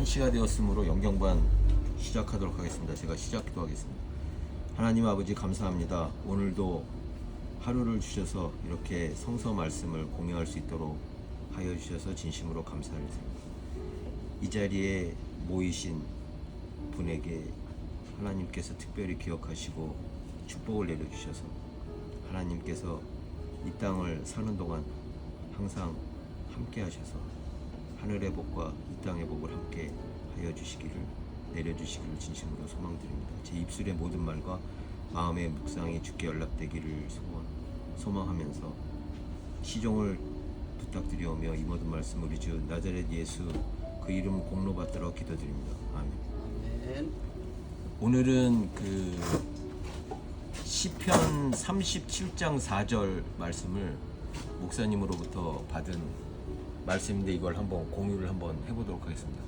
1시가 되었으므로 영경반 시작하도록 하겠습니다. 제가 시작도 하겠습니다. 하나님 아버지 감사합니다. 오늘도 하루를 주셔서 이렇게 성서 말씀을 공유할 수 있도록 하여 주셔서 진심으로 감사를 드립니다. 이 자리에 모이신 분에게 하나님께서 특별히 기억하시고 축복을 내려주셔서 하나님께서 이 땅을 사는 동안 항상 함께 하셔서 하늘의 복과 이 땅의 복을 함께 하여 주시기를 내려주시기를 진심으로 소망드립니다. 제 입술의 모든 말과 마음의 묵상이 주께 연락되기를 소망하면서 시종을 부탁드리오며 이 모든 말씀 우리 주 나자렛 예수 그 이름 공로 받들어 기도드립니다. 아멘. 오늘은 시편 37장 4절 말씀을 목사님으로부터 받은 말씀인데 이걸 한번 공유를 한번 해보도록 하겠습니다.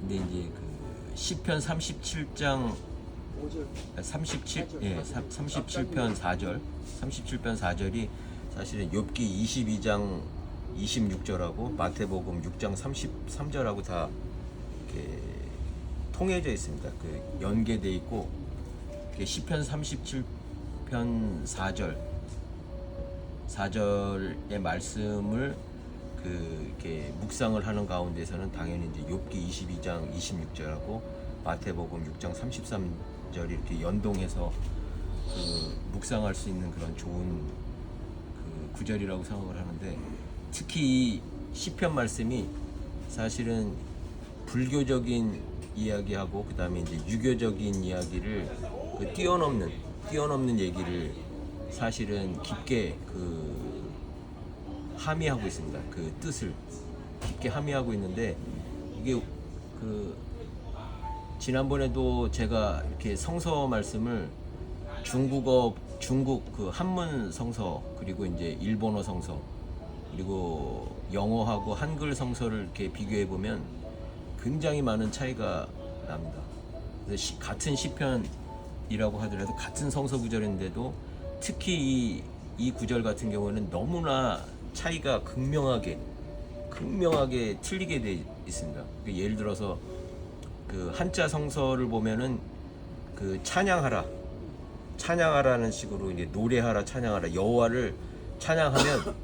근데 이제 시편 37장 37편 4절 37편 4절이 사실은 욥기 22장 26절하고 마태복음 6장 33절하고 다 이렇게 통해져 있습니다. 연계되어 있고 시편 37편 4절의 말씀을 이렇게 묵상을 하는 가운데서는 당연히 이제 욥기 22장 26절하고 마태복음 6장 33절이 이렇게 연동해서 묵상할 수 있는 그런 좋은 구절이라고 생각을 하는데, 특히 이 시편 말씀이 사실은 불교적인 이야기하고 그 다음에 이제 유교적인 이야기를 뛰어넘는 얘기를 사실은 깊게 함의하고 있습니다. 그 뜻을 깊게 함의하고 있는데, 이게 지난번에도 제가 이렇게 성서 말씀을 중국 한문 성서, 그리고 이제 일본어 성서, 그리고 영어하고 한글 성서를 이렇게 비교해 보면 굉장히 많은 차이가 납니다. 그래서 같은 시편이라고 하더라도 같은 성서 구절인데도 특히 이 구절 같은 경우는 너무나 차이가 극명하게 틀리게 되어 있습니다. 예를 들어서 한자 성서를 보면은 찬양하라는 식으로 이제 노래하라, 찬양하라, 여호와를 찬양하면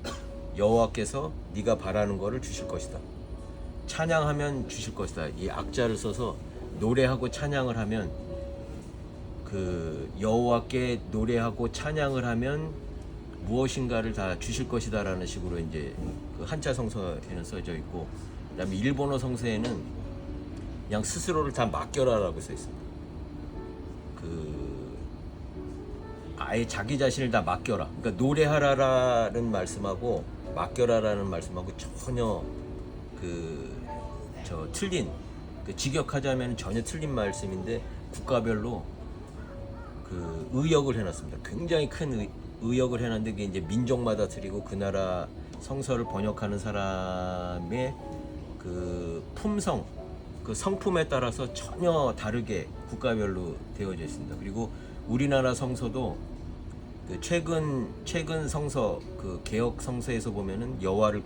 여호와께서 네가 바라는 거를 주실 것이다. 찬양하면 주실 것이다. 이 악자를 써서 노래하고 찬양을 하면 여호와께 노래하고 찬양을 하면 무엇인가를 다 주실 것이다라는 식으로 이제 한자 성서에는 써져 있고, 그다음에 일본어 성서에는 그냥 스스로를 다 맡겨라라고 써 있습니다. 아예 자기 자신을 다 맡겨라. 그러니까 노래하라라는 말씀하고 맡겨라라는 말씀하고 전혀 틀린, 직역하자면 전혀 틀린 말씀인데 국가별로 의역을 해놨습니다. 굉장히 큰 의역을 해놨는데 그게 이제 민족마다 틀리고 그 나라 성서를 번역하는 사람의 품성, 성품에 따라서 전혀 다르게 국가별로 되어져 있습니다. 그리고 우리나라 성서도 최근 성서 개역 성서에서 보면은 여호와를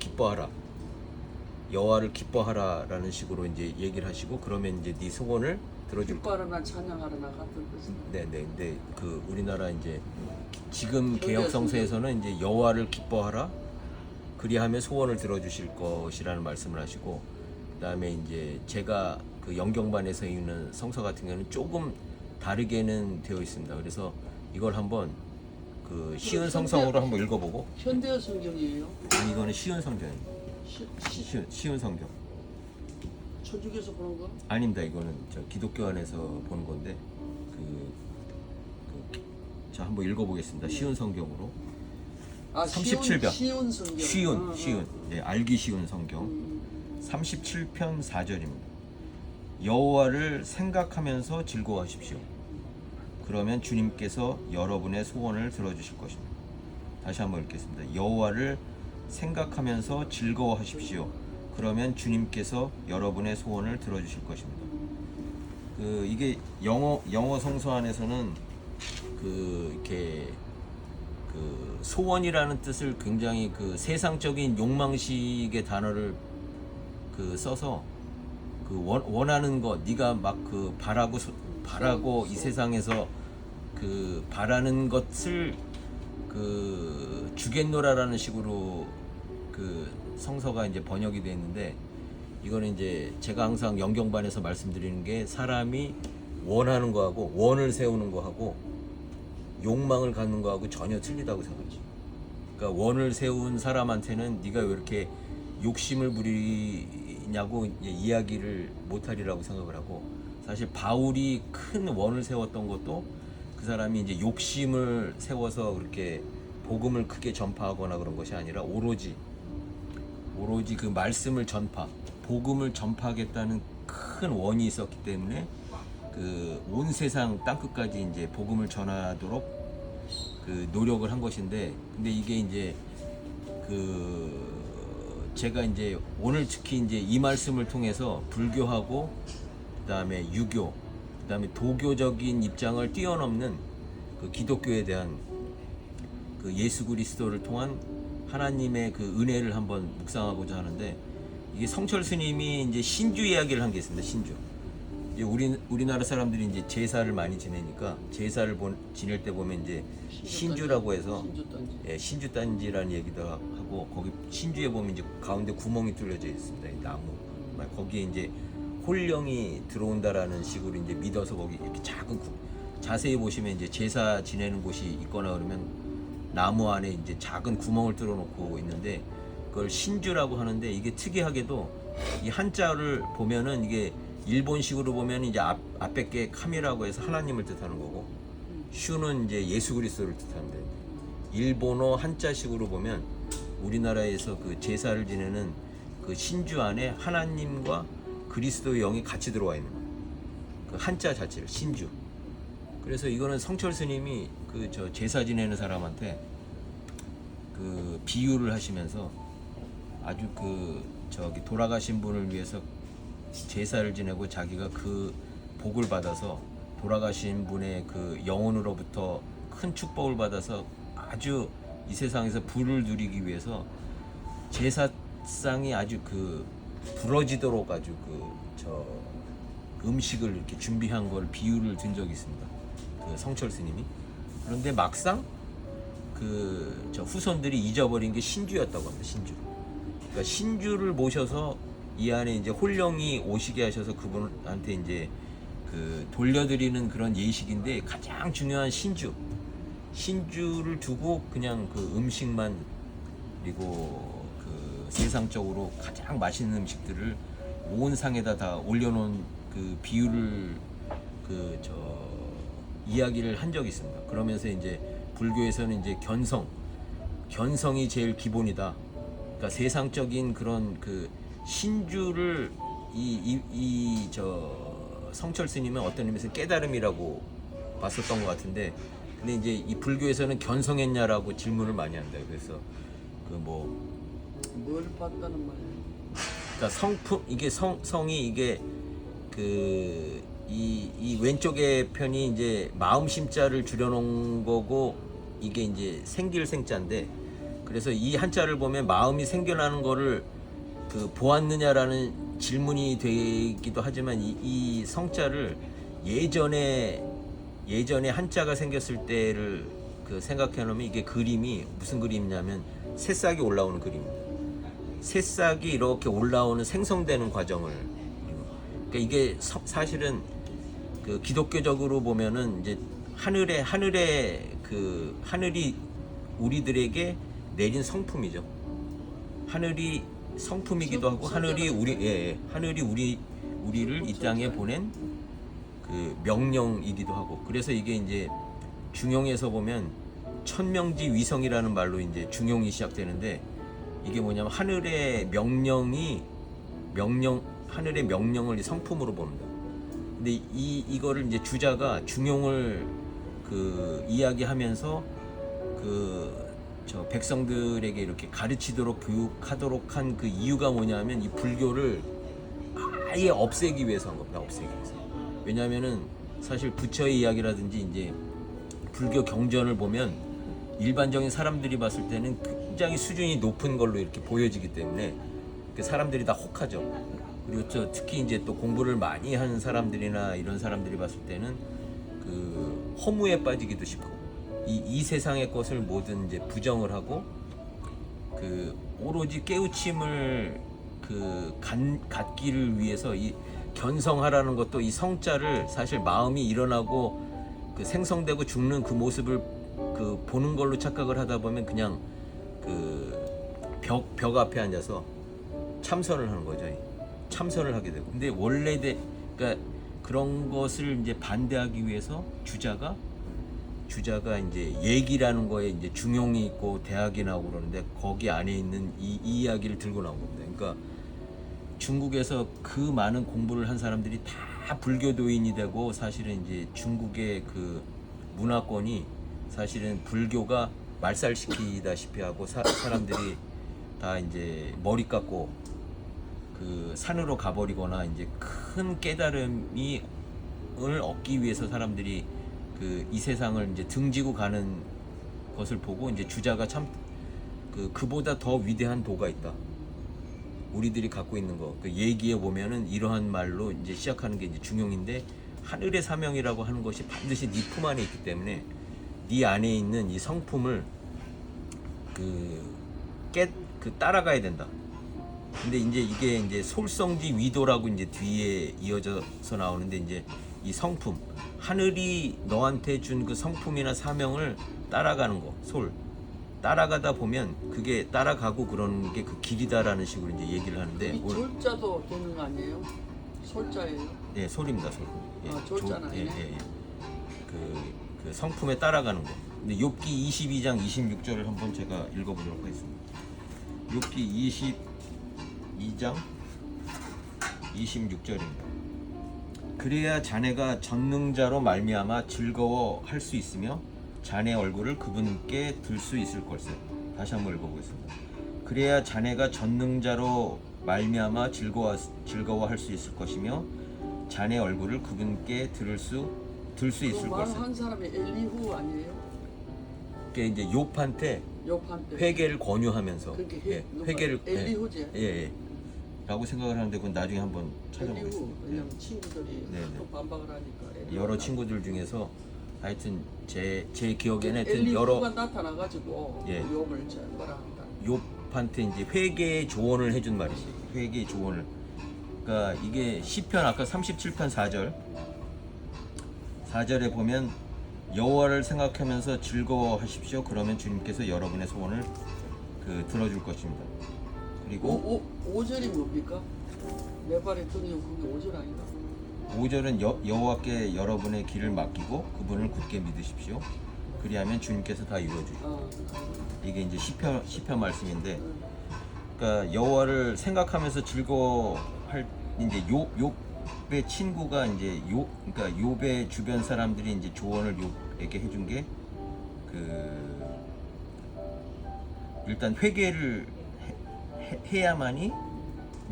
기뻐하라라는 식으로 이제 얘기를 하시고, 그러면 이제 네 소원을 들어줄. 기뻐하라나 찬양하라나 같은 뜻입니다. 네네. 근데 우리나라 이제 지금 개역 성서에서는 이제 여호와를 기뻐하라, 그리하면 소원을 들어주실 것이라는 말씀을 하시고, 그다음에 이제 제가 영경반에서 읽는 성서 같은 경우는 조금 다르게는 되어 있습니다. 그래서 이걸 한번 쉬운 성성으로 한번 읽어보고. 현대어 성경이에요? 아니, 이거는 쉬운 성경입니다. 쉬운 성경. 천주교에서 보는 거? 아닙니다. 이거는 기독교 안에서 보는 건데 자, 한번 읽어보겠습니다. 쉬운 성경으로. 37편. 쉬운 성경. 쉬운. 네, 알기 쉬운 성경. 37편 4절입니다. 여호와를 생각하면서 즐거워하십시오. 그러면 주님께서 여러분의 소원을 들어주실 것입니다. 다시 한번 읽겠습니다. 여호와를 생각하면서 즐거워하십시오. 그러면 주님께서 여러분의 소원을 들어주실 것입니다. 이게 영어 성서 안에서는 이렇게 소원이라는 뜻을 굉장히 세상적인 욕망식의 단어를 그 써서 그 원하는 것 네가 막 그 바라고 이 세상에서 그 바라는 것을 그 주겠노라라는 식으로 그 성서가 이제 번역이 되어 있는데, 이거는 이제 제가 항상 영경반에서 말씀드리는 게 사람이 원하는 거하고 원을 세우는 거하고 욕망을 갖는 거하고 전혀 틀리다고 생각하지. 그러니까 원을 세운 사람한테는 네가 왜 이렇게 욕심을 부리냐고 이야기를 못하리라고 생각을 하고, 사실 바울이 큰 원을 세웠던 것도 그 사람이 이제 욕심을 세워서 그렇게 복음을 크게 전파하거나 그런 것이 아니라 오로지 그 말씀을 복음을 전파하겠다는 큰 원이 있었기 때문에 그 온 세상 땅끝까지 이제 복음을 전하도록 그 노력을 한 것인데, 근데 이게 이제 그 제가 이제 오늘 특히 이제 이 말씀을 통해서 불교하고 그다음에 유교, 그다음에 도교적인 입장을 뛰어넘는 그 기독교에 대한 그 예수 그리스도를 통한 하나님의 그 은혜를 한번 묵상하고자 하는데, 이게 성철 스님이 이제 신주 이야기를 한 게 있습니다. 신주. 이제 우리나라 사람들이 이제 제사를 많이 지내니까 제사를 지낼 때 보면 이제 신주라고 해서 신주단지라는 얘기도 하고, 거기 신주에 보면 이제 가운데 구멍이 뚫려져 있습니다. 이 나무. 거기에 이제 홀령이 들어온다라는 식으로 이제 믿어서 거기 이렇게 자세히 보시면 이제 제사 지내는 곳이 있거나 그러면 나무 안에 이제 작은 구멍을 뚫어 놓고 있는데, 그걸 신주라고 하는데, 이게 특이하게도 이 한자를 보면은 이게 일본식으로 보면 이제 앞에 게 카미라고 해서 하나님을 뜻하는 거고, 슈는 이제 예수 그리스도를 뜻하는데, 일본어 한자식으로 보면 우리나라에서 그 제사를 지내는 그 신주 안에 하나님과 그리스도의 영이 같이 들어와 있는 거예요. 그 한자 자체를 신주. 그래서 이거는 성철 스님이 그 저 제사 지내는 사람한테 그 비유를 하시면서 아주 그 저기 돌아가신 분을 위해서 제사를 지내고 자기가 그 복을 받아서 돌아가신 분의 그 영혼으로부터 큰 축복을 받아서 아주 이 세상에서 부를 누리기 위해서 제사상이 아주 그 부러지도록 아주 그 음식을 이렇게 준비한 걸 비유를 든 적이 있습니다. 그 성철 스님이. 그런데 막상 그 저 후손들이 잊어버린 게 신주였다고 합니다. 신주. 그러니까 신주를 모셔서 이 안에 이제 홀령이 오시게 하셔서 그분한테 이제 그 돌려드리는 그런 예식인데, 가장 중요한 신주를 두고 그냥 그 음식만, 그리고 그 세상적으로 가장 맛있는 음식들을 온 상에다 다 올려놓은 그 비유를 이야기를 한 적이 있습니다. 그러면서 이제 불교에서는 이제 견성이 제일 기본이다. 그러니까 세상적인 그런 그 신주를 성철 스님은 어떤 의미에서 깨달음이라고 봤었던 것 같은데, 근데 이제 이 불교에서는 견성했냐라고 질문을 많이 한다. 그래서 뭘 봤다는 말이에요? 그러니까 성품, 이게 성이 이게 이 왼쪽에 편이 이제 마음 심자를 줄여놓은 거고, 이게 이제 생길 생자인데, 그래서 이 한자를 보면 마음이 생겨나는 거를 그 보았느냐라는 질문이 되기도 하지만, 이 성자를 예전에 한자가 생겼을 때를 그 생각해 놓으면 이게 그림이 무슨 그림이냐면 새싹이 올라오는 그림입니다. 새싹이 이렇게 올라오는 생성되는 과정을, 그러니까 이게 사실은 그 기독교적으로 보면은 이제 하늘이 우리들에게 내린 성품이죠. 하늘이 성품이기도 하고, 하늘이 우리를 이 땅에 보낸 그 명령이기도 하고, 그래서 이게 이제 중용에서 보면 천명지 위성이라는 말로 이제 중용이 시작되는데, 이게 뭐냐면 하늘의 명령을 성품으로 보는다. 근데 이거를 이제 주자가 중용을 그 이야기하면서 저 백성들에게 이렇게 가르치도록 교육하도록 한 그 이유가 뭐냐면, 이 불교를 아예 없애기 위해서 한 겁니다. 없애기 위해서. 왜냐하면은 사실 부처의 이야기라든지 이제 불교 경전을 보면 일반적인 사람들이 봤을 때는 굉장히 수준이 높은 걸로 이렇게 보여지기 때문에, 그 사람들이 다 혹하죠. 그리고 특히 이제 또 공부를 많이 하는 사람들이나 이런 사람들이 봤을 때는 그 허무에 빠지기도 쉽고 이 세상의 것을 모든 이제 부정을 하고 그 오로지 깨우침을 갖기를 위해서 이 견성하라는 것도 이 성자를 사실 마음이 일어나고 그 생성되고 죽는 그 모습을 그 보는 걸로 착각을 하다 보면 그냥 그 벽 앞에 앉아서 참선을 하는 거죠. 참선을 하게 되고. 근데 원래 그러니까 그런 것을 이제 반대하기 위해서 주자가 이제 얘기라는 거에 이제 중용이 있고 대학이 나오고 그러는데 거기 안에 있는 이 이야기를 들고 나온 겁니다. 그러니까 중국에서 그 많은 공부를 한 사람들이 다 불교도인이 되고 사실은 이제 중국의 그 문화권이 사실은 불교가 말살시키다시피 하고 사람들이 다 이제 머리 깎고 그 산으로 가버리거나 이제 큰 깨달음을 얻기 위해서 사람들이 이 세상을 이제 등지고 가는 것을 보고 이제 주자가 참 그보다 더 위대한 도가 있다. 우리들이 갖고 있는 거. 그 얘기에 보면은 이러한 말로 이제 시작하는 게 이제 중용인데 하늘의 사명이라고 하는 것이 반드시 네 품 안에 있기 때문에 네 안에 있는 이 성품을 따라가야 된다. 근데 이제 이게 이제 솔성지 위도라고 이제 뒤에 이어져서 나오는데 이제 이 성품, 하늘이 너한테 준 그 성품이나 사명을 따라가는 거, 따라가다 보면 그게 따라가고 그러는 게 그 길이다라는 식으로 이제 얘기를 하는데 이 졸자도 되는 거 아니에요? 솔자예요? 예, 솔입니다, 솔. 예, 졸자는 아니네. 예. 그 성품에 따라가는 거. 근데 욥기 22장 26절을 한번 제가 읽어보도록 하겠습니다. 욥기 22장 26절입니다. 그래야 자네가 전능자로 말미암아 즐거워할 수 있으며 자네 얼굴을 그분께 들 수 있을 걸세. 다시 한번 읽어보겠습니다. 그래야 자네가 전능자로 말미암아 즐거워할 수 있을 것이며 자네 얼굴을 그분께 들 수 있을 걸세. 한 사람이 엘리후 아니에요? 그게 이제 욥한테 회개를 권유하면서 회개를 엘리후지. 예. 라고 생각을 하는데 그건 나중에 한번 찾아보겠습니다. 왜냐면 친구들이 또 반박을 하니까 여러 친구들 중에서 하여튼 제 기억에는 하여튼 엘리후가 나타나가지고 예. 욥을 뭐라 한다. 욥한테 이제 회개의 조언을 해준 말이지. 회개의 조언을. 그러니까 이게 시편 아까 37편 4절에 보면 여호와를 생각하면서 즐거워하십시오. 그러면 주님께서 여러분의 소원을 들어줄 것입니다. 그리고 5절이 뭡니까? 내 발에 등이요 그게 5절 아닌가? 5절은 여호와께 여러분의 길을 맡기고 그분을 굳게 믿으십시오. 그리하면 주님께서 다 이루어주시고. 이게 이제 시편 말씀인데, 그러니까 여호와를 생각하면서 즐거워할 이제 욥의 친구가 이제 그러니까 욥의 주변 사람들이 이제 조언을 욥에게 해준 게 일단 회개를 해야만이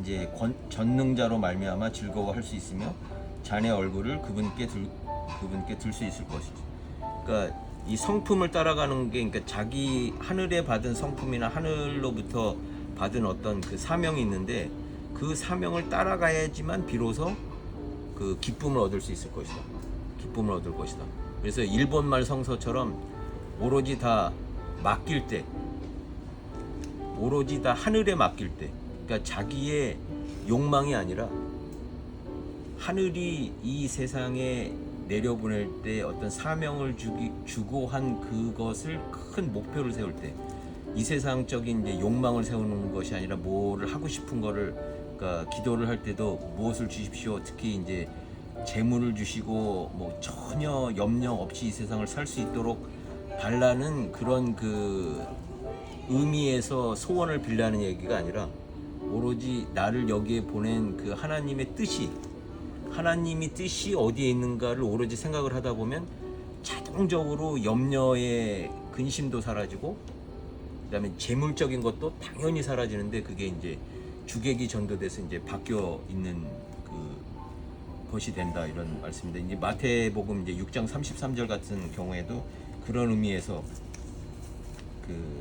이제 전능자로 말미암아 즐거워할 수 있으며 자네 얼굴을 그분께 들 수 있을 것이지. 그러니까 이 성품을 따라가는 게 그러니까 자기 하늘에 받은 성품이나 하늘로부터 받은 어떤 그 사명이 있는데 그 사명을 따라가야지만 비로소 그 기쁨을 얻을 수 있을 것이다. 기쁨을 얻을 것이다. 그래서 일본말 성서처럼 오로지 다 맡길 때, 오로지 다 하늘에 맡길 때, 그러니까 자기의 욕망이 아니라 하늘이 이 세상에 내려보낼 때 어떤 사명을 주고 한 그것을 큰 목표를 세울 때, 이 세상적인 이제 욕망을 세우는 것이 아니라 뭐를 하고 싶은 거를, 그러니까 기도를 할 때도 무엇을 주십시오. 특히 이제 재물을 주시고 뭐 전혀 염려 없이 이 세상을 살 수 있도록 달라는 그런 그 의미에서 소원을 빌라는 얘기가 아니라 오로지 나를 여기에 보낸 그 하나님의 뜻이 어디에 있는가를 오로지 생각을 하다 보면 자동적으로 염려의 근심도 사라지고 그다음에 재물적인 것도 당연히 사라지는데 그게 이제 주객이 전도돼서 이제 바뀌어 있는 것이 된다 이런 말씀인데 이제 마태복음 이제 6장 33절 같은 경우에도 그런 의미에서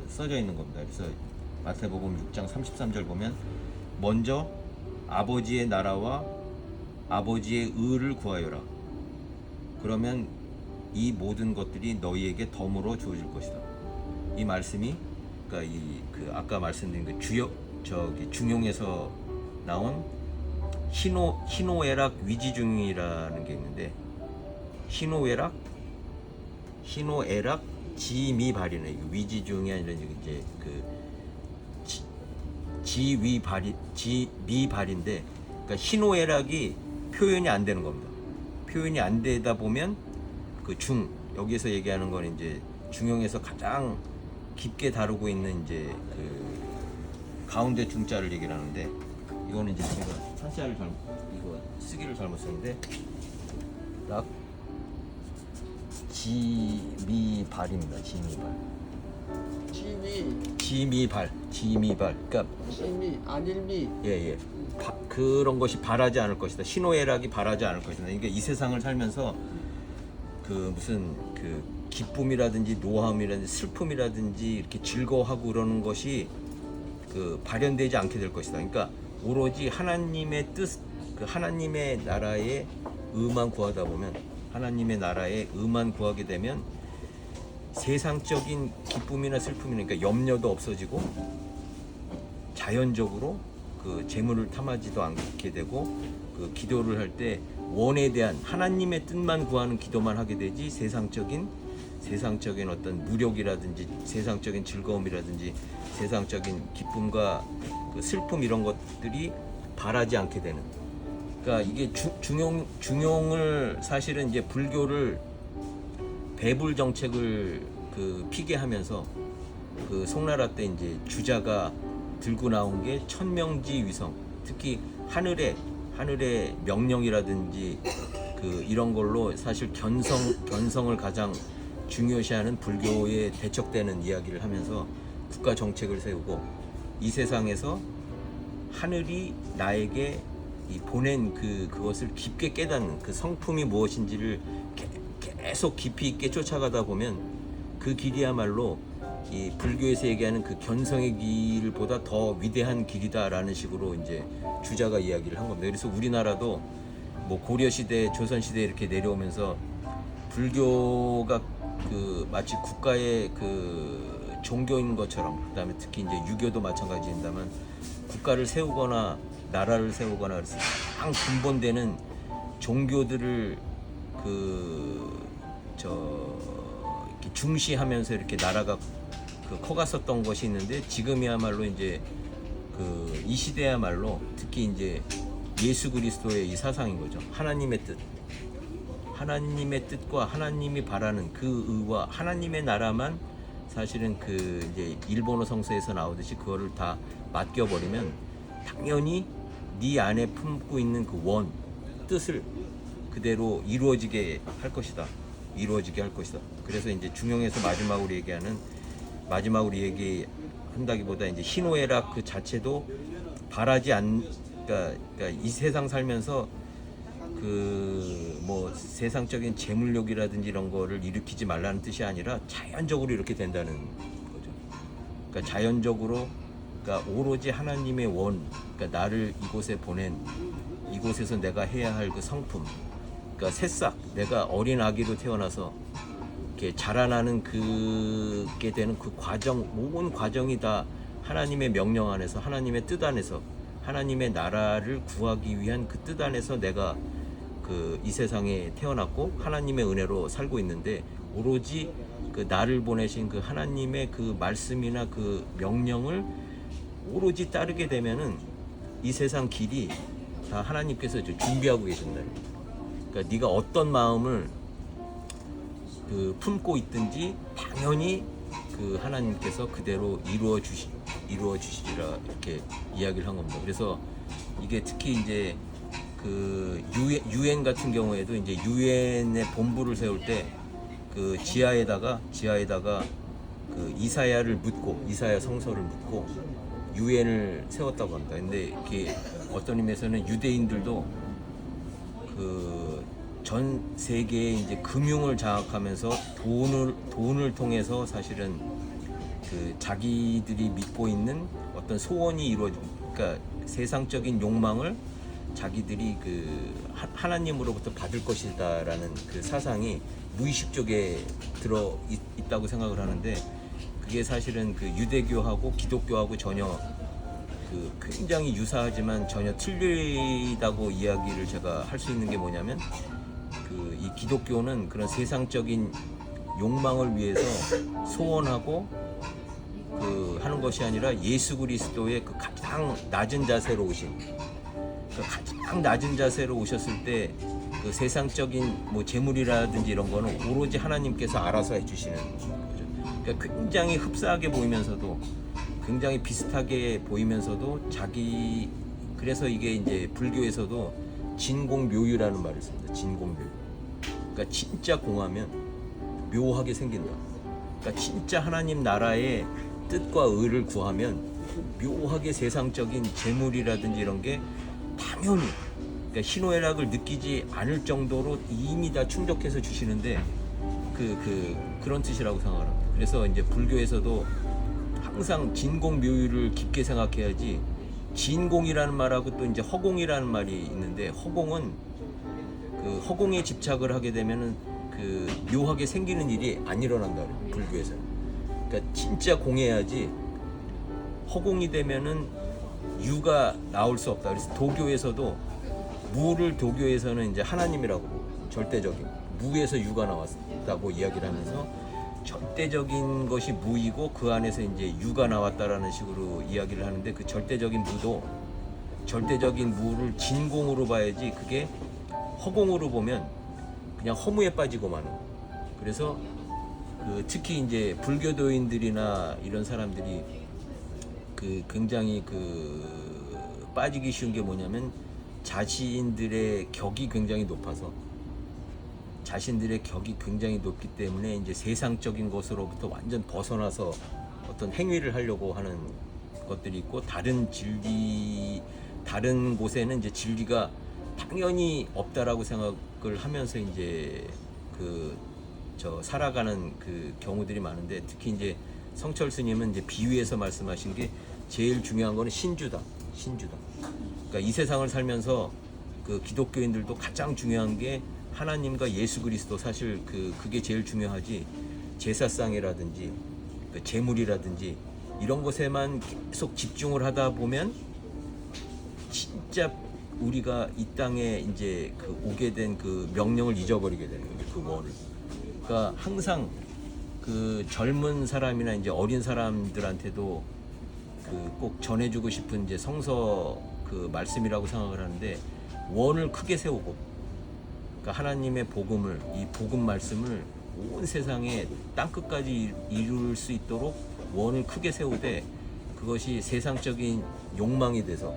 써져 있는 겁니다. 그래서 마태복음 6장 33절 보면 먼저 아버지의 나라와 아버지의 의를 구하여라. 그러면 이 모든 것들이 너희에게 덤으로 주어질 것이다. 이 말씀이 그러니까 그 아까 말씀드린 그 중용에서 나온 희노애락 위지중이라는 게 있는데 희노애락 지미발이네. 위지중이 아니라 이제 그 지미발인데, 그러니까 희노애락이 표현이 안 되는 겁니다. 표현이 안 되다 보면 그 여기서 얘기하는 건 이제 중용에서 가장 깊게 다루고 있는 이제 그 가운데 중자를 얘기를 하는데, 이거는 이제 제가 산자를 이거 쓰기를 잘못 썼는데 락 지미발입니다. 지미발. 그러니까 안일미. 예. 그런 것이 바라지 않을 것이다. 희노애락이 바라지 않을 것이다. 그러니까 이 세상을 살면서 그 무슨 그 기쁨이라든지 노함이라든지 슬픔이라든지 이렇게 즐거워하고 그러는 것이 그 발현되지 않게 될 것이다. 그러니까 오로지 하나님의 뜻, 그 하나님의 나라의 의만 구하다 보면, 하나님의 나라의 의만 구하게 되면 세상적인 기쁨이나 슬픔이나 그러니까 염려도 없어지고 자연적으로 그 재물을 탐하지도 않게 되고, 그 기도를 할 때 원에 대한 하나님의 뜻만 구하는 기도만 하게 되지 세상적인 어떤 무력이라든지 세상적인 즐거움이라든지 세상적인 기쁨과 그 슬픔 이런 것들이 바라지 않게 되는. 그러니까 이게 중용을 사실은 이제 불교를 배불 정책을 그 피게하면서 그 송나라 때 이제 주자가 들고 나온 게 천명지 위성, 특히 하늘의 명령이라든지 그 이런 걸로 사실 견성을 가장 중요시하는 불교에 대척되는 이야기를 하면서 국가 정책을 세우고, 이 세상에서 하늘이 나에게 보낸 그것을 깊게 깨닫는 그 성품이 무엇인지를 계속 깊이 있게 쫓아가다 보면 그 길이야말로 이 불교에서 얘기하는 그 견성의 길보다 더 위대한 길이다라는 식으로 이제 주자가 이야기를 한 겁니다. 그래서 우리나라도 뭐 고려 시대, 조선 시대 이렇게 내려오면서 불교가 그 마치 국가의 그 종교인 것처럼, 그다음에 특히 이제 유교도 마찬가지인다면 국가를 세우거나 나라를 세우거나 그래서 가장 근본되는 종교들을 이렇게 중시하면서 이렇게 나라가 커갔었던 것이 있는데, 지금이야말로 이제 이 시대야말로 특히 이제 예수 그리스도의 이 사상인 거죠. 하나님의 뜻과 하나님이 바라는 그 의와 하나님의 나라만 사실은 그 이제 일본어 성서에서 나오듯이 그거를 다 맡겨버리면 당연히 네 안에 품고 있는 그 뜻을 그대로 이루어지게 할 것이다. 그래서 이제 중용에서 마지막으로 얘기한다기보다 이제 희노애락 그 자체도 바라지 그러니까 이 세상 살면서 그 뭐 세상적인 재물욕이라든지 이런 거를 일으키지 말라는 뜻이 아니라 자연적으로 이렇게 된다는 거죠. 그러니까 자연적으로, 그러니까 오로지 하나님의 그러니까 나를 이곳에 보낸, 이곳에서 내가 해야 할 그 성품, 그러니까 새싹, 내가 어린 아기로 태어나서 이렇게 자라나는 그게 되는 그 과정, 모든 과정이 다 하나님의 명령 안에서, 하나님의 뜻 안에서, 하나님의 나라를 구하기 위한 그 뜻 안에서 내가 이 세상에 태어났고 하나님의 은혜로 살고 있는데, 오로지 그 나를 보내신 그 하나님의 그 말씀이나 그 명령을 오로지 따르게 되면은 이 세상 길이 다 하나님께서 준비하고 계신다. 그러니까 네가 어떤 마음을 품고 있든지 당연히 그 하나님께서 그대로 이루어 주시리라 이렇게 이야기를 한 겁니다. 그래서 이게 특히 이제 그 유엔 같은 경우에도 이제 유엔의 본부를 세울 때 그 지하에다가 그 이사야 성서를 묻고 유엔을 세웠다고 합니다. 근데 이렇게 어떤 의미에서는 유대인들도 그 전 세계의 이제 금융을 장악하면서 돈을 통해서 사실은 그 자기들이 믿고 있는 어떤 소원이 이루어지고, 그러니까 세상적인 욕망을 자기들이 하나님으로부터 받을 것이다라는 그 사상이 무의식 쪽에 들어 있다고 생각을 하는데, 그게 사실은 그 유대교하고 기독교하고 전혀 굉장히 유사하지만 전혀 틀리다고 이야기를 제가 할 수 있는 게 뭐냐면, 이 기독교는 그런 세상적인 욕망을 위해서 소원하고 하는 것이 아니라 예수 그리스도의 그 가장 낮은 자세로 오신, 그 가장 낮은 자세로 오셨을 때 그 세상적인 뭐 재물이라든지 이런 거는 오로지 하나님께서 알아서 해주시는 거죠. 그러니까 굉장히 흡사하게 보이면서도, 굉장히 비슷하게 보이면서도 그래서 이게 이제 불교에서도 진공묘유라는 말을 씁니다. 진공묘유. 그러니까 진짜 공하면 묘하게 생긴다. 그러니까 진짜 하나님 나라의 뜻과 의를 구하면 묘하게 세상적인 재물이라든지 이런 게 당연히, 그러니까 희노애락을 느끼지 않을 정도로 이미 다 충족해서 주시는데, 그런 뜻이라고 생각을 합니다. 그래서 이제 불교에서도 항상 진공묘유를 깊게 생각해야지, 진공이라는 말하고 또 이제 허공이라는 말이 있는데, 허공은 허공에 집착을 하게 되면은 묘하게 생기는 일이 안 일어난다 그래요, 불교에서는. 그러니까 진짜 공해야지, 허공이 되면은 유가 나올 수 없다. 그래서 도교에서도 도교에서는 이제 하나님이라고 보고, 절대적인 무에서 유가 나왔다고 이야기를 하면서 절대적인 것이 무이고 그 안에서 이제 유가 나왔다라는 식으로 이야기를 하는데, 그 절대적인 무를 진공으로 봐야지, 그게 허공으로 보면 그냥 허무에 빠지고 마는. 그래서 특히 이제 불교도인들이나 이런 사람들이 굉장히 빠지기 쉬운 게 뭐냐면, 자신들의 격이 굉장히 높기 때문에 이제 세상적인 것으로부터 완전 벗어나서 어떤 행위를 하려고 하는 것들이 있고, 다른 곳에는 이제 진리가 당연히 없다라고 생각을 하면서 이제 살아가는 경우들이 많은데, 특히 이제 성철 스님은 이제 비유해서 말씀하신 게, 제일 중요한 거는 신주다. 그러니까 이 세상을 살면서 기독교인들도 가장 중요한 게 하나님과 예수 그리스도, 사실 그게 제일 중요하지, 제사상이라든지 재물이라든지 이런 것에만 계속 집중을 하다 보면 진짜 우리가 이 땅에 이제 오게 된 명령을 잊어버리게 되는 거예요. 원을. 그러니까 항상 젊은 사람이나 이제 어린 사람들한테도 꼭 전해주고 싶은 이제 성서 말씀이라고 생각을 하는데, 원을 크게 세우고, 그러니까 하나님의 복음을, 이 복음 말씀을 온 세상에 땅끝까지 이룰 수 있도록 원을 크게 세우되, 그것이 세상적인 욕망이 돼서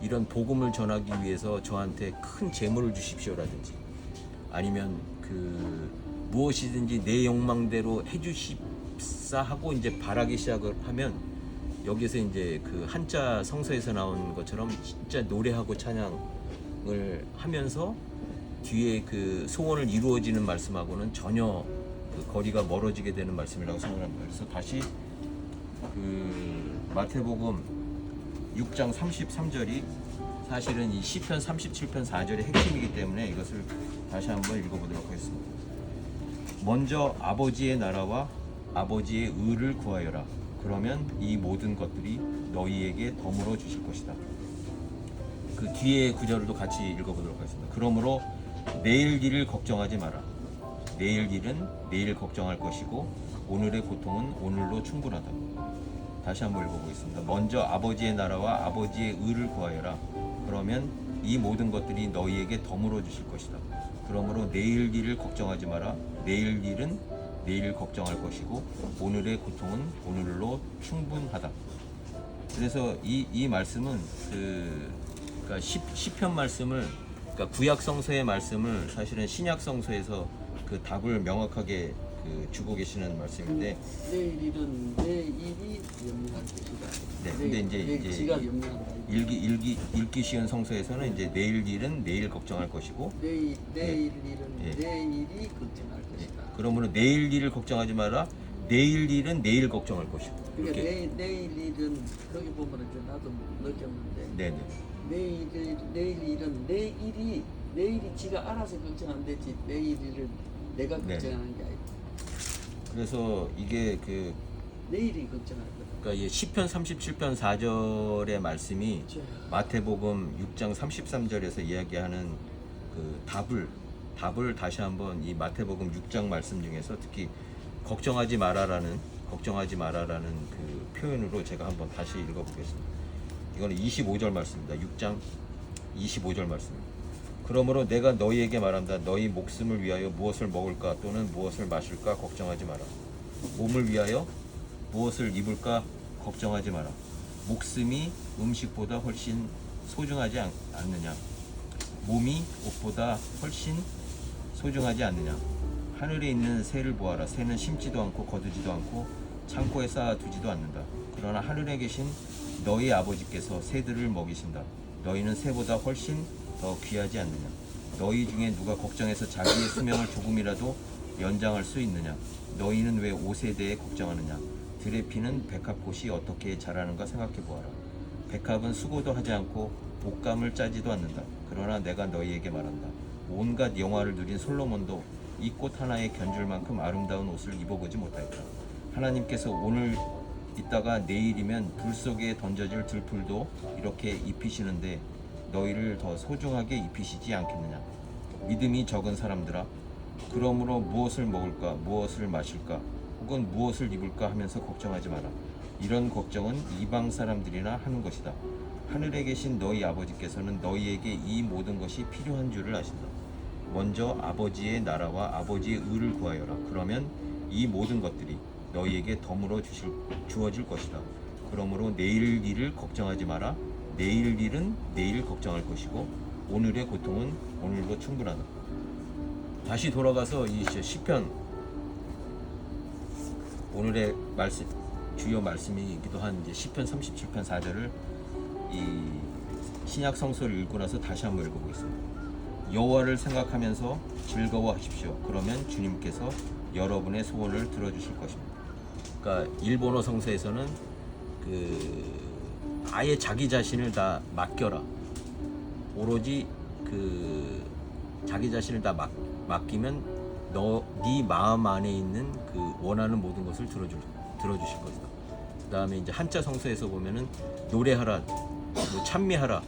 이런 복음을 전하기 위해서 저한테 큰 재물을 주십시오라든지, 아니면 무엇이든지 내 욕망대로 해주십사 하고 이제 바라기 시작을 하면, 여기서 이제 한자 성서에서 나온 것처럼 진짜 노래하고 찬양을 하면서 뒤에 소원을 이루어지는 말씀하고는 전혀 거리가 멀어지게 되는 말씀이라고 생각합니다. 그래서 다시 마태복음 6장 33절이 사실은 이 시편 37편 4절의 핵심이기 때문에 이것을 다시 한번 읽어보도록 하겠습니다. 먼저 아버지의 나라와 아버지의 의를 구하여라. 그러면 이 모든 것들이 너희에게 덤으로 주실 것이다. 그 뒤에 구절도 같이 읽어보도록 하겠습니다. 그러므로 내일 일을 걱정하지 마라. 내일 일은 내일 걱정할 것이고 오늘의 고통은 오늘로 충분하다. 다시 한번 읽어보겠습니다. 먼저 아버지의 나라와 아버지의 의를 구하여라. 그러면 이 모든 것들이 너희에게 덤으로 주실 것이다. 그러므로 내일 일을 걱정하지 마라. 내일 일은 내일 걱정할 것이고 오늘의 고통은 오늘로 충분하다. 그래서 이 말씀은 그러니까 시편 말씀을, 그러니까 구약 성서의 말씀을 사실은 신약 성서에서 답을 명확하게 주고 계시는 말씀인데, 내일 일은 내일이 염려할 것이다. 네, 근데 이제 지가 염려한다. 읽기 쉬운 성서에서는 이제 내일 일은 내일 걱정할 것이고, 내일 일은 내일이 걱정할 것이다. 그러므로 내일 일을 걱정하지 마라. 내일 일은 내일 걱정할 것이고. 그러니까 이렇게. 내일 일은 거기 보면 이제 나도 느꼈는데 네네. 내일 일은 내일이 지가 알아서 걱정 안 되지 내일 일을 내가 네. 걱정하는 게 아니고 그래서 이게 그 내일이 걱정할 거다. 그러니까 이 시편 37편 4절의 말씀이 그렇죠. 마태복음 6장 33절에서 이야기하는 그 답을 다시 한번 이 마태복음 6장 말씀 중에서 특히 걱정하지 마라라는 그 표현으로 제가 한번 다시 읽어보겠습니다. 이거는 25절 말씀입니다. 6장 25절 말씀입니다. 그러므로 내가 너희에게 말한다. 너희 목숨을 위하여 무엇을 먹을까 또는 무엇을 마실까 걱정하지 마라. 몸을 위하여 무엇을 입을까 걱정하지 마라. 목숨이 음식보다 훨씬 소중하지 않느냐. 몸이 옷보다 훨씬 소중하지 않느냐. 하늘에 있는 새를 보아라. 새는 심지도 않고 거두지도 않고 창고에 쌓아두지도 않는다. 그러나 하늘에 계신 너희 아버지께서 새들을 먹이신다. 너희는 새보다 훨씬 더 귀하지 않느냐. 너희 중에 누가 걱정해서 자기의 수명을 조금이라도 연장할 수 있느냐. 너희는 왜 옷에 대해 걱정하느냐. 들의 피는 백합꽃이 어떻게 자라는가 생각해 보아라. 백합은 수고도 하지 않고 옷감을 짜지도 않는다. 그러나 내가 너희에게 말한다. 온갖 영화를 누린 솔로몬도 이 꽃 하나에 견줄 만큼 아름다운 옷을 입어보지 못하였다. 하나님께서 오늘 있다가 내일이면 불 속에 던져질 들풀도 이렇게 입히시는데 너희를 더 소중하게 입히시지 않겠느냐. 믿음이 적은 사람들아, 그러므로 무엇을 먹을까 무엇을 마실까 혹은 무엇을 입을까 하면서 걱정하지 마라. 이런 걱정은 이방 사람들이나 하는 것이다. 하늘에 계신 너희 아버지께서는 너희에게 이 모든 것이 필요한 줄을 아신다. 먼저 아버지의 나라와 아버지의 의를 구하여라. 그러면 이 모든 것들이 너희에게 덤으로 주어질 것이다. 그러므로 내일 일을 걱정하지 마라. 내일 일은 내일 걱정할 것이고 오늘의 고통은 오늘로 충분하다. 다시 돌아가서 이 시편 오늘의 말씀 주요 말씀이기도 한 이제 시편 37편 4절을 이 신약 성서를 읽고 나서 다시 한번 읽어보겠습니다. 여호와를 생각하면서 즐거워하십시오. 그러면 주님께서 여러분의 소원을 들어주실 것입니다. 그러니까 일본어 성서에서는 아예 자기 자신을 다 맡겨라. 오로지 자기 자신을 다 맡기면 네 마음 안에 있는 원하는 모든 것을 들어주실 것이다. 그 다음에 이제 한자 성서에서 보면은 노래하라, 찬미하라.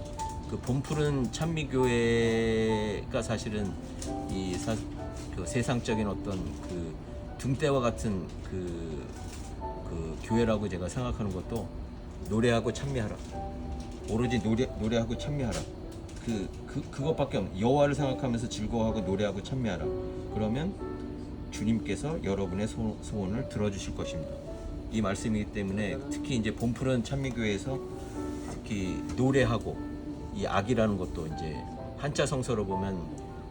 봄푸른 찬미교회가 사실은 세상적인 어떤 등대와 같은 교회라고 제가 생각하는 것도 노래하고 찬미하라. 오로지 노래하고 찬미하라. 그것밖에 없는. 여호와를 생각하면서 즐거워하고 노래하고 찬미하라. 그러면 주님께서 여러분의 소원을 들어주실 것입니다. 이 말씀이기 때문에 특히 이제 봄푸른 찬미교회에서 특히 노래하고 이 악이라는 것도 이제 한자 성서로 보면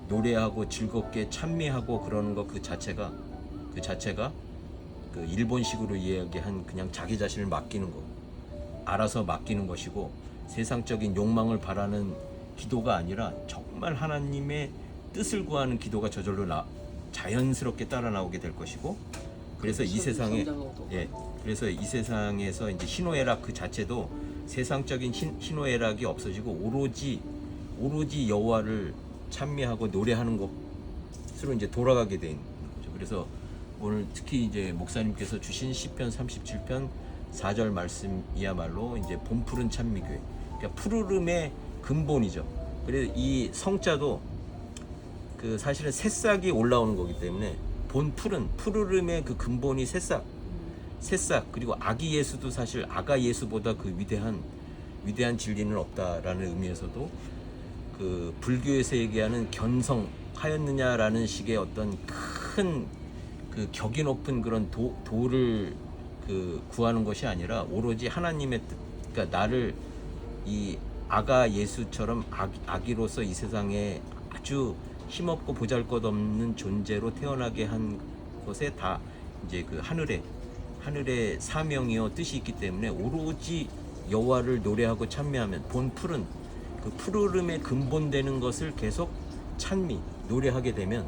노래하고 즐겁게 찬미하고 그러는 것 그 자체가 일본식으로 이야기한 그냥 자기 자신을 맡기는 거, 알아서 맡기는 것이고 세상적인 욕망을 바라는 기도가 아니라 정말 하나님의 뜻을 구하는 기도가 저절로 자연스럽게 따라 나오게 될 것이고, 그래서 이 세상에 그래서 이 세상에서 이제 희노애락 그 자체도 세상적인 희노애락이 없어지고 오로지 여호와를 찬미하고 노래하는 것으로 이제 돌아가게 된 거죠. 그래서 오늘 특히 이제 목사님께서 주신 시편 37편 4절 말씀이야말로 이제 봄푸른 찬미교회, 그러니까 푸르름의 근본이죠. 그래서 이 성자도 사실은 새싹이 올라오는 거기 때문에 푸르름의 그 근본이 새싹 그리고 아기 예수도 사실 아가 예수보다 위대한 진리는 없다라는 의미에서도 불교에서 얘기하는 견성하였느냐라는 식의 어떤 큰 격이 높은 그런 도를 구하는 것이 아니라 오로지 하나님의 뜻, 그러니까 나를 이 아가 예수처럼 아기로서 이 세상에 아주 힘없고 보잘것없는 존재로 태어나게 한 것에 다 이제 하늘의 사명이요 뜻이 있기 때문에 오로지 여호와를 노래하고 찬미하면 푸른 푸르름의 근본되는 것을 계속 노래하게 되면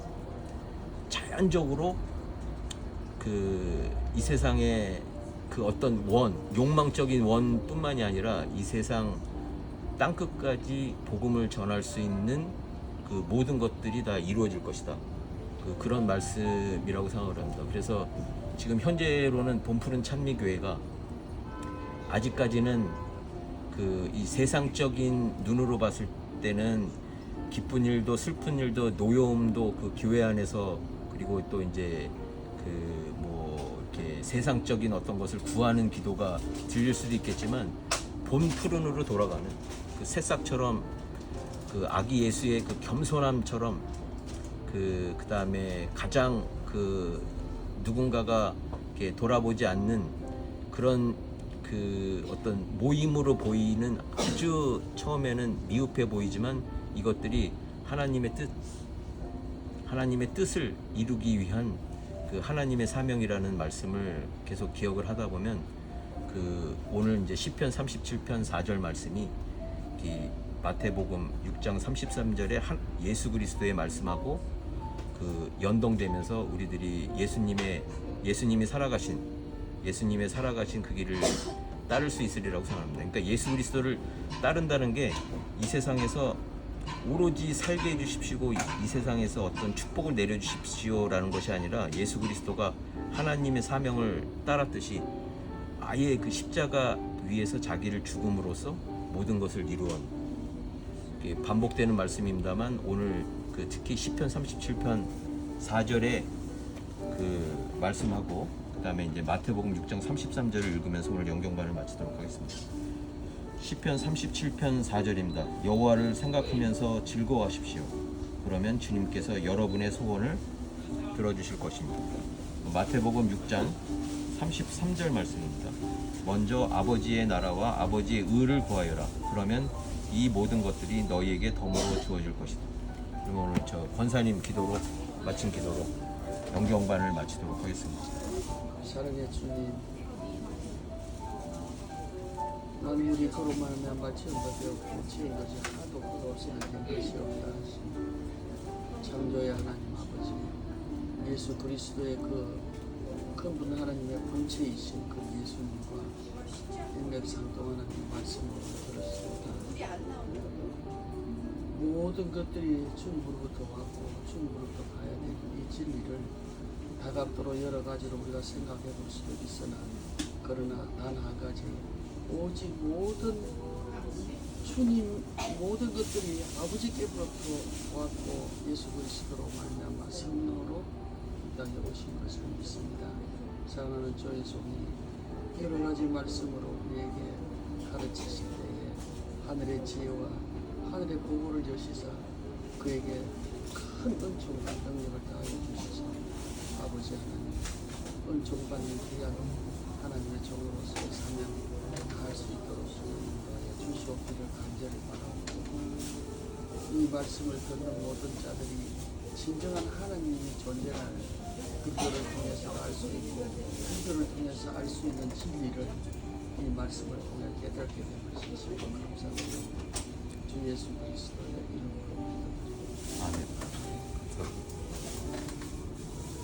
자연적으로 이 세상의 그 어떤 욕망적인 원뿐만이 아니라 이 세상 땅끝까지 복음을 전할 수 있는 그 모든 것들이 다 이루어질 것이다. 그런 말씀이라고 생각을 합니다. 그래서 지금 현재로는 봄푸른 찬미교회가 아직까지는 이 세상적인 눈으로 봤을 때는 기쁜 일도 슬픈 일도 노여움도 그 교회 안에서, 그리고 또 이제 이렇게 세상적인 어떤 것을 구하는 기도가 들릴 수도 있겠지만, 봄푸른으로 돌아가는 그 새싹처럼, 그 아기 예수의 그 겸손함처럼, 그 다음에 가장 누군가가 이렇게 돌아보지 않는 그런 어떤 모임으로 보이는, 아주 처음에는 미흡해 보이지만 이것들이 하나님의 뜻을 이루기 위한 하나님의 사명이라는 말씀을 계속 기억을 하다 보면, 오늘 이제 시편 37편 4절 말씀이 마태복음 6장 33절에 예수 그리스도의 말씀하고 연동되면서 우리들이 예수님이 살아가신 그 길을 따를 수 있으리라고 생각합니다. 그러니까 예수 그리스도를 따른다는 게 이 세상에서 오로지 살게 해주십시오, 이 세상에서 어떤 축복을 내려주십시오라는 것이 아니라, 예수 그리스도가 하나님의 사명을 따랐듯이 아예 그 십자가 위에서 자기를 죽음으로써 모든 것을 이루었, 반복되는 말씀입니다만, 오늘 특히 시편 37편 4절에 말씀하고, 그 다음에 이제 마태복음 6장 33절을 읽으면서 오늘 영경반을 마치도록 하겠습니다. 시편 37편 4절입니다. 여호와를 생각하면서 즐거워하십시오. 그러면 주님께서 여러분의 소원을 들어주실 것입니다. 마태복음 6장 33절 말씀입니다. 먼저 아버지의 나라와 아버지의 의를 구하여라. 그러면 이 모든 것들이 너희에게 덤으로 주어질 것이다. 그럼 오늘 권사님 기도로, 마친 기도로 영경반을 마치도록 하겠습니다. 사랑의 주님, 만물이 그로 말미암아 지은 것 되었고 지은 것이 하나도 그가 없이는 된 것이 없다 하시니, 창조의 하나님 아버지, 예수 그리스도의 큰 분 하나님의 본체이신 그 예수님과 인맥상동하는 말씀을 들었습니다. 모든 것들이 주님으로부터 왔고 주님으로부터 가야 되는 이 진리를 다각도로 여러 가지로 우리가 생각해 볼 수도 있으나, 그러나 단 한 가지, 오직 주님 모든 것들이 아버지께로부터 왔고 예수 그리스도로 말미암아 성령으로 이 땅에 오신 것을 믿습니다. 사랑하는 저의 종이 여러 가지 말씀으로 우리에게 가르치실 때에 하늘의 지혜와 하늘의 보고를 여시사 그에게 큰 은총과 능력을 다하여 주셔서 아버지 하나님, 은총받는 귀한 하나님의 종으로서의 사명 다할 수 있도록 인도하여 주시옵기를 간절히 바라옵고, 이 말씀을 듣는 모든 자들이 진정한 하나님이 존재하는 그들을 통해서 알 수 있고, 그들을 통해서 알 수 있는 진리를 이 말씀을 통해 깨닫게 될 수 있도록 감사합니다. 주 예수 그리스도의 이름으로 기도드립니다. 아멘.